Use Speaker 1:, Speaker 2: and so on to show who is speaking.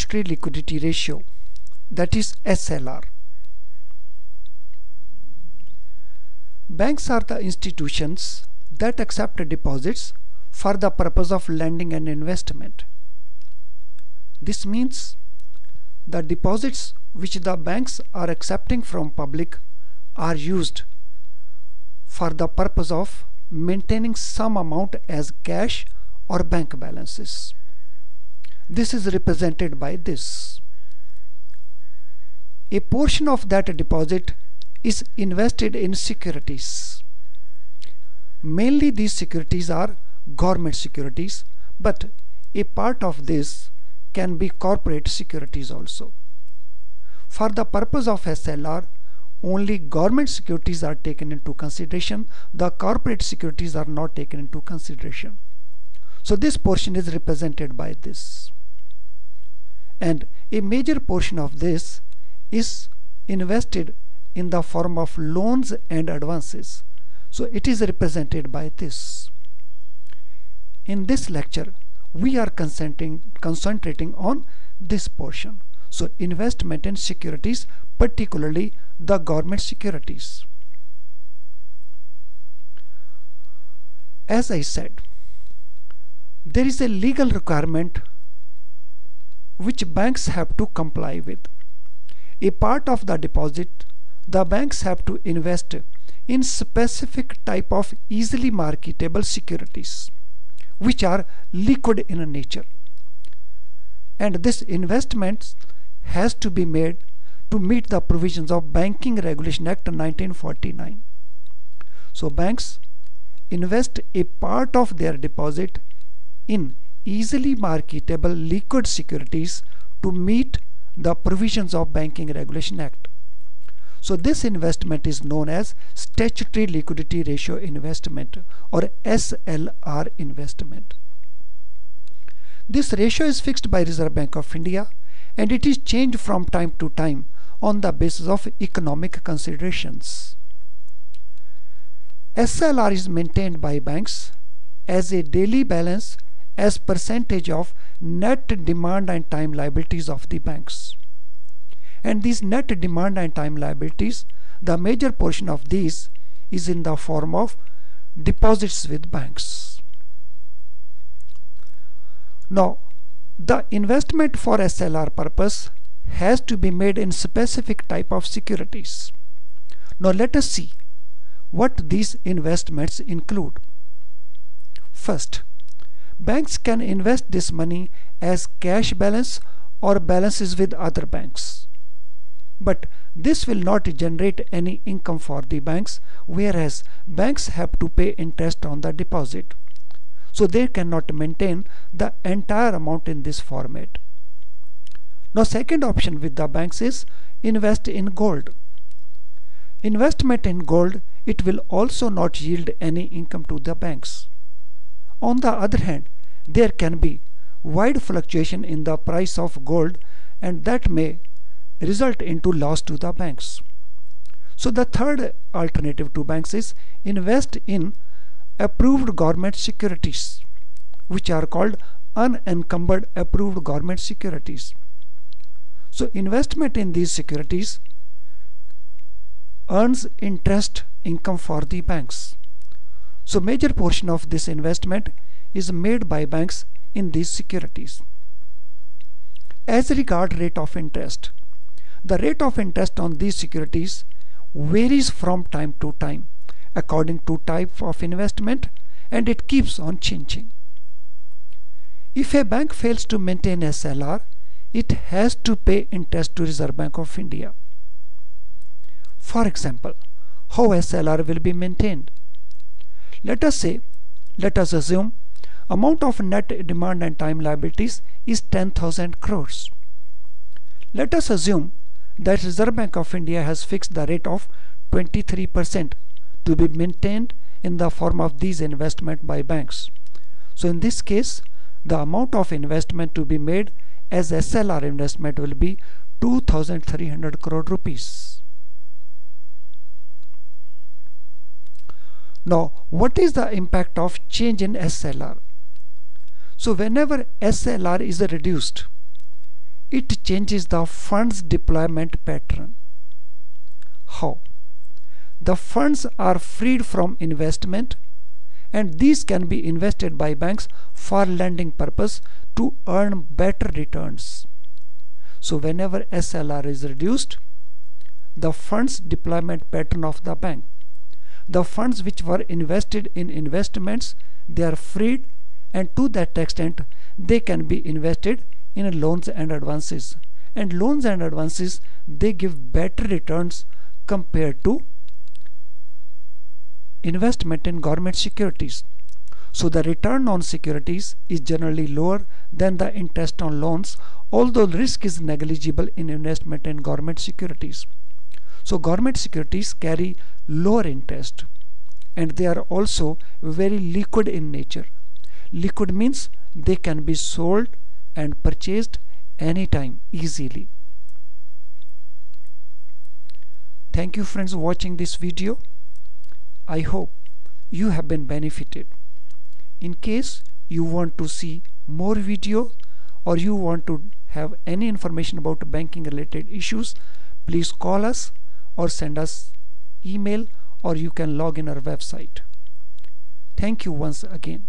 Speaker 1: Statutory Liquidity Ratio, that is SLR. Banks are the institutions that accept deposits for the purpose of lending and investment. This means the deposits which the banks are accepting from public are used for the purpose of maintaining some amount as cash or bank balances. This is represented by this. A portion of that deposit is invested in securities. Mainly these securities are government securities, but a part of this can be corporate securities also. For the purpose of SLR, only government securities are taken into consideration. The corporate securities are not taken into consideration. So this portion is represented by this. And a major portion of this is invested in the form of loans and advances. So it is represented by this. In this lecture, we are concentrating on this portion. So investment in securities, particularly the government securities. As I said, there is a legal requirement which banks have to comply with. A part of the deposit, the banks have to invest in specific type of easily marketable securities which are liquid in nature, and this investment has to be made to meet the provisions of Banking Regulation Act 1949. So banks invest a part of their deposit in easily marketable liquid securities to meet the provisions of Banking Regulation Act. So this investment is known as Statutory Liquidity Ratio investment, or SLR investment. This ratio is fixed by Reserve Bank of India, and it is changed from time to time on the basis of economic considerations. SLR is maintained by banks as a daily balance as percentage of net demand and time liabilities of the banks. And these net demand and time liabilities, the major portion of these is in the form of deposits with banks. Now, the investment for SLR purpose has to be made in specific type of securities. Now let us see what these investments include. First, banks can invest this money as cash balance or balances with other banks. But this will not generate any income for the banks, whereas banks have to pay interest on the deposit. So they cannot maintain the entire amount in this format. Now second option with the banks is invest in gold. Investment in gold, it will also not yield any income to the banks. On the other hand, there can be wide fluctuation in the price of gold, and that may result into loss to the banks. So the third alternative to banks is invest in approved government securities, which are called unencumbered approved government securities. So investment in these securities earns interest income for the banks. So major portion of this investment is made by banks in these securities. As regard rate of interest, the rate of interest on these securities varies from time to time according to type of investment, and it keeps on changing. If a bank fails to maintain SLR, it has to pay interest to Reserve Bank of India. For example, how SLR will be maintained? Let us assume amount of net demand and time liabilities is 10,000 crores. Let us assume that Reserve Bank of India has fixed the rate of 23% to be maintained in the form of these investment by banks. So in this case, the amount of investment to be made as SLR investment will be 2,300 crore rupees. Now, what is the impact of change in SLR? So whenever SLR is reduced, It changes the funds deployment pattern. How? The funds are freed from investment, and these can be invested by banks for lending purpose to earn better returns. So whenever SLR is reduced, the funds deployment pattern of the bank, the funds which were invested in investments, they are freed, and to that extent they can be invested in loans and advances, and loans and advances, they give better returns compared to investment in government securities. So the return on securities is generally lower than the interest on loans, although risk is negligible in investment in government securities. So government securities carry lower interest, and they are also very liquid in nature. Liquid means they can be sold and purchased anytime easily. Thank you friends for watching this video. I hope you have been benefited. In case you want to see more videos or you want to have any information about banking related issues, please call us or send us email, or you can log in our website. Thank you once again.